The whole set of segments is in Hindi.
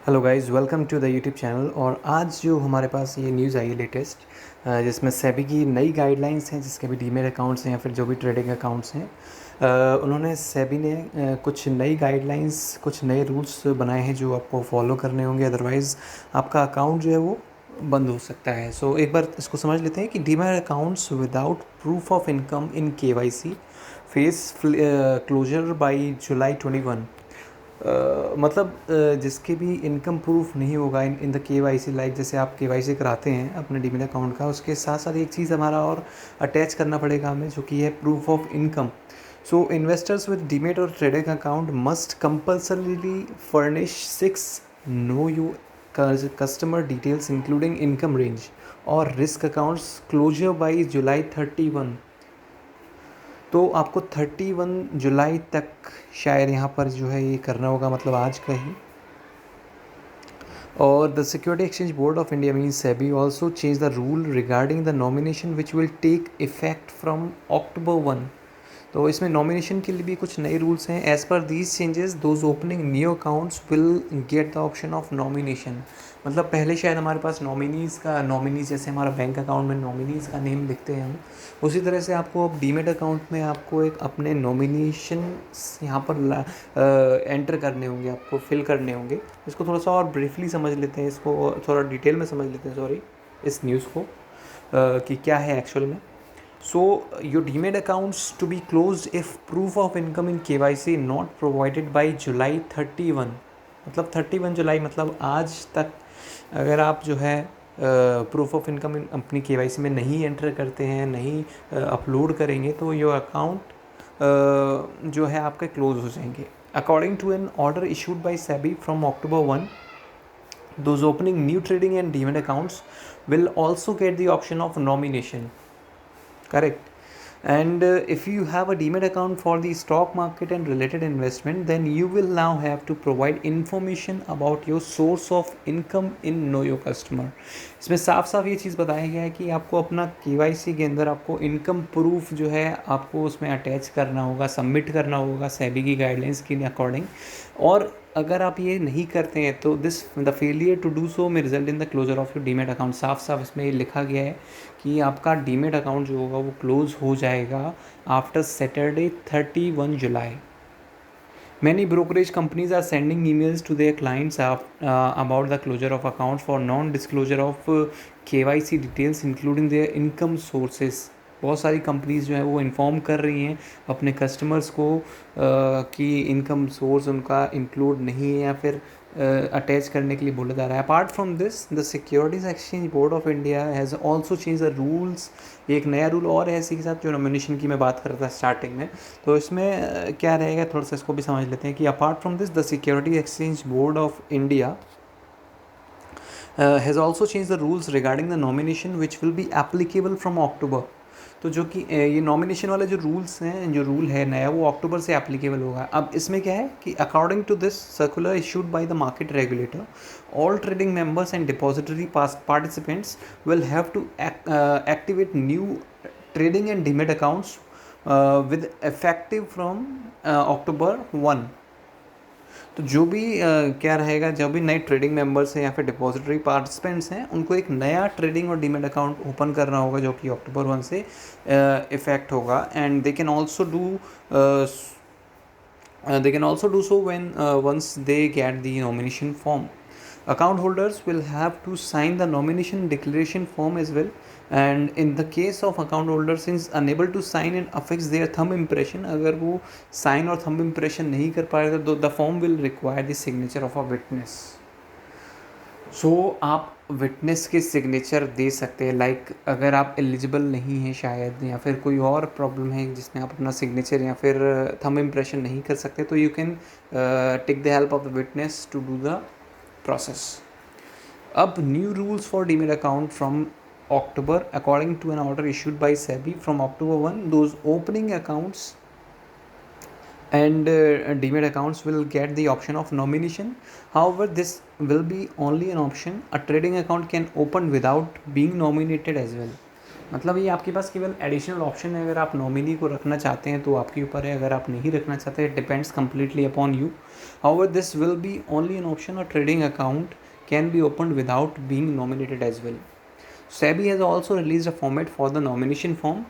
Hello guys, welcome to the YouTube channel. और आज जो हमारे पास ये न्यूज़ आई है लेटेस्ट, जिसमें सेबी की नई गाइडलाइंस हैं, जिसके भी डीमेट अकाउंट्स हैं या फिर जो भी ट्रेडिंग अकाउंट्स हैं, उन्होंने सेबी ने कुछ नई गाइडलाइंस, कुछ नए रूल्स बनाए हैं जो आपको फॉलो करने होंगे, अदरवाइज़ आपका अकाउंट जो है वो बंद हो सकता है। सो एक बार इसको समझ लेते हैं कि demat accounts without proof of income in KYC face closure by July 21। मतलब जिसके भी इनकम प्रूफ नहीं होगा इन द केवाईसी, लाइक जैसे आप केवाईसी कराते हैं अपने डीमेट अकाउंट का, उसके साथ साथ एक चीज़ हमारा और अटैच करना पड़ेगा हमें, जो कि है proof of income. So investors with demat और trading account must compulsorily furnish 6 know your customer details including income range और risk accounts closure by July 31। तो आपको 31 जुलाई तक शायद यहाँ पर जो है ये करना होगा, मतलब आज का ही। और the security exchange board of India means SEBI also change the rule regarding the nomination which will take effect from October 1। तो इसमें नॉमिनेशन के लिए भी कुछ नए रूल्स हैं। As per these changes those opening new accounts will get the option of nomination. मतलब पहले शायद हमारे पास नॉमिनीज जैसे हमारा बैंक अकाउंट में नॉमिनीज़ का नेम लिखते हैं हम, उसी तरह से आपको अब डीमेट अकाउंट में आपको एक अपने नॉमिनेशन यहाँ पर एंटर करने होंगे, आपको फिल करने होंगे। इसको थोड़ा सा और ब्रीफली समझ लेते हैं, इसको थोड़ा डिटेल में समझ लेते हैं, सॉरी, इस न्यूज़ को कि क्या है एक्चुअल में। So your demat accounts to be closed if proof of income in KYC not provided by July 31। मतलब 31 जुलाई मतलब आज तक अगर आप जो है प्रूफ ऑफ इनकम अपनी केवाईसी में नहीं एंटर करते हैं, नहीं अपलोड करेंगे, तो योर अकाउंट जो है आपके क्लोज हो जाएंगे। According to an order issued by SEBI from October 1, those opening new trading and demat accounts will also get the option of nomination. Correct. And if you have a demat account for the stock market and related investment, then you will now have to provide information about your source of income in know your customer। इसमें साफ साफ ये चीज़ बताया गया है कि आपको अपना केवाईसी के अंदर आपको इनकम प्रूफ जो है आपको उसमें अटैच करना होगा, सबमिट करना होगा सेबी की गाइडलाइंस के अकॉर्डिंग। और अगर आप ये नहीं करते हैं तो the failure to do so में result in the closure of your demat account. साफ साफ इसमें ये लिखा गया है कि आपका डीमेट अकाउंट जो होगा वो क्लोज हो जाएगा after Saturday 31 July. Many brokerage companies are sending emails to their clients about the closure of accounts for non-disclosure of KYC details including their income sources। बहुत सारी कंपनीज जो है वो इन्फॉर्म कर रही हैं अपने कस्टमर्स को कि इनकम सोर्स उनका इंक्लूड नहीं है या फिर अटैच करने के लिए बोला जा रहा है। Apart from this, the securities exchange board of India has also change the rules. एक नया रूल और है इसी के साथ, जो नॉमिनेशन की मैं बात कर रहा था स्टार्टिंग में। तो इसमें क्या रहेगा, थोड़ा सा इसको भी समझ लेते हैं कि apart from this, the security exchange board of India has also change the rules regarding the nomination which will be applicable from October. तो जो कि ये नॉमिनेशन वाले जो रूल्स हैं, जो रूल है नया, वो अक्टूबर से एप्लीकेबल होगा। अब इसमें क्या है कि according to this circular issued by the market regulator, all trading members and depository participants will have to activate new trading and demat accounts with effective from October 1। तो जो भी क्या रहेगा, जो भी नए ट्रेडिंग मेंबर्स हैं या फिर डिपॉजिटरी पार्टिसिपेंट्स हैं, उनको एक नया ट्रेडिंग और डीमेट अकाउंट ओपन करना होगा, जो कि अक्टूबर 1 से इफेक्ट होगा। And they can also do so when once they get the nomination form। Account holders will have to sign the nomination declaration form as well, and in the case of account holders is unable to sign and affix their thumb impression, अगर वो sign और thumb impression नहीं कर पाएगा तो the form will require the signature of a witness। सो आप विटनेस के सिग्नेचर दे सकते हैं, लाइक अगर आप एलिजिबल नहीं हैं शायद, या फिर कोई और प्रॉब्लम है जिसमें आप अपना सिग्नेचर या फिर थंब इम्प्रेशन नहीं कर सकते, तो you can take the help of the witness to do the process। अब new rules for demat account from October, according to an order issued by SEBI from October 1, those opening accounts and demat accounts will get the option of nomination। However, this will be only an option, a trading account can open without being nominated as well। मतलब ये आपके पास केवल एडिशनल ऑप्शन है, अगर आप नॉमिनी को रखना चाहते हैं तो आपके ऊपर है, अगर आप नहीं रखना चाहते it depends completely upon you. However this will be only an option, और trading account can be open without being nominated as well. SEBI has also released a format for the nomination form.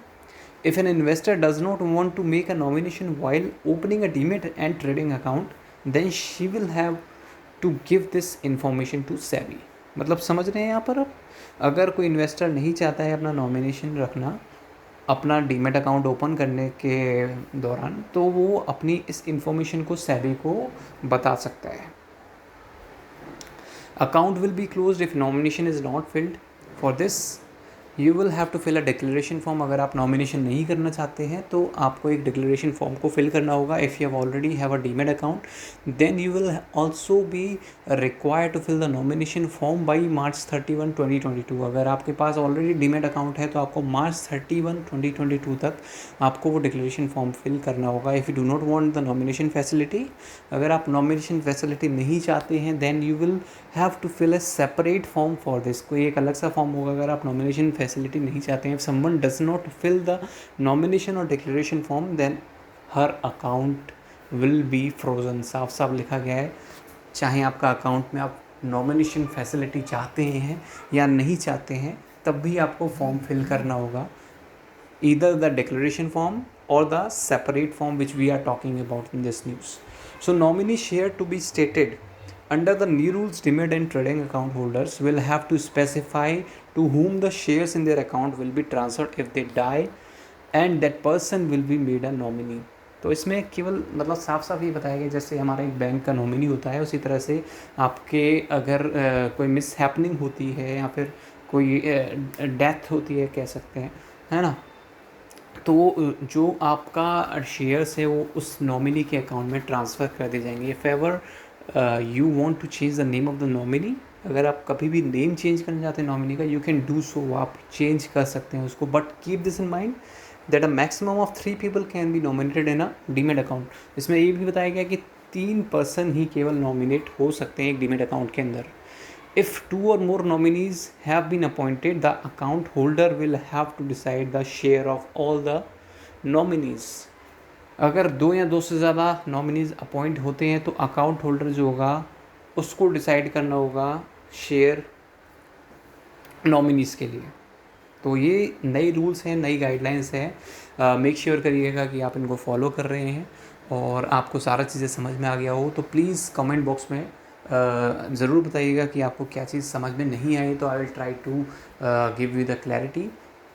If an investor does not want to make a nomination while opening a demat and trading account, then she will have to give this information to SEBI. मतलब समझ रहे हैं यहाँ पर आप, अगर कोई इन्वेस्टर नहीं चाहता है अपना नॉमिनेशन रखना अपना डीमेट अकाउंट ओपन करने के दौरान, तो वो अपनी इस इंफॉर्मेशन को SEBI को बता सकता है। Account will be closed if nomination is not filled. For this you will have to fill a declaration form. अगर आप नॉमिनेशन नहीं करना चाहते हैं तो आपको एक डिक्लेरेशन फॉर्म को फिल करना होगा। If you have already have a demat account, then you will also be required to fill the nomination form by March 31, 2022। अगर आपके पास ऑलरेडी डीमेट अकाउंट है तो आपको March 31, 2022 तक आपको वो डिक्लेरेशन फॉर्म फिल करना होगा। If you do not want the nomination facility, अगर आप नॉमिनेशन फैसिलिटी नहीं चाहते हैं, then you will have to fill a separate form for this. कोई एक अलग सा फॉर्म होगा अगर आप नॉमिनेशन फैसिलिटी नहीं चाहते हैं। If someone does not fill the nomination और declaration form, then her account will be frozen. साफ साफ लिखा गया है, चाहे आपका अकाउंट में आप नॉमिनेशन फैसिलिटी चाहते हैं या नहीं चाहते हैं, तब भी आपको फॉर्म फिल करना होगा, either the declaration form or the separate form which we are talking about in this news. So nominee share to be stated under the new rules, demat and trading account holders will have to specify to whom the shares in their account will be transferred if they die, and that person will be made a nominee. तो इसमें केवल मतलब साफ साफ ये बताया गया जैसे हमारा एक बैंक का नॉमिनी होता है, उसी तरह से आपके अगर कोई मिस हैपनिंग होती है या फिर कोई डेथ होती है कह सकते हैं, है ना, तो जो आपका शेयर्स है वो उस नॉमिनी के अकाउंट में ट्रांसफ़र कर दिए जाएंगे। If ever you want to change the name of the nominee, अगर आप कभी भी नेम चेंज करना चाहते हैं नॉमिनी का, यू कैन डू सो, आप चेंज कर सकते हैं उसको। But keep this in mind that a maximum of 3 people can be nominated in a demat account. इसमें ये भी बताया गया कि 3 पर्सन ही केवल नॉमिनेट हो सकते हैं एक डीमेट अकाउंट के अंदर। If 2 or more nominees have been appointed, the account holder will have to decide the share of all the nominees. अगर 2 या 2 से ज़्यादा नॉमिनीज़ अपॉइंट होते हैं तो अकाउंट होल्डर जो होगा उसको डिसाइड करना होगा शेयर नॉमिनीज़ के लिए। तो ये नए रूल्स हैं, नई गाइडलाइंस हैं। मेक श्योर करिएगा कि आप इनको फॉलो कर रहे हैं और आपको सारा चीज़ें समझ में आ गया हो। तो प्लीज़ कमेंट बॉक्स में ज़रूर बताइएगा कि आपको क्या चीज़ समझ में नहीं आई, तो I will try to give you the clarity.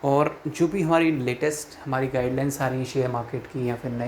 और जो भी हमारी लेटेस्ट हमारी गाइडलाइंस आ रही हैं शेयर मार्केट की या फिर नए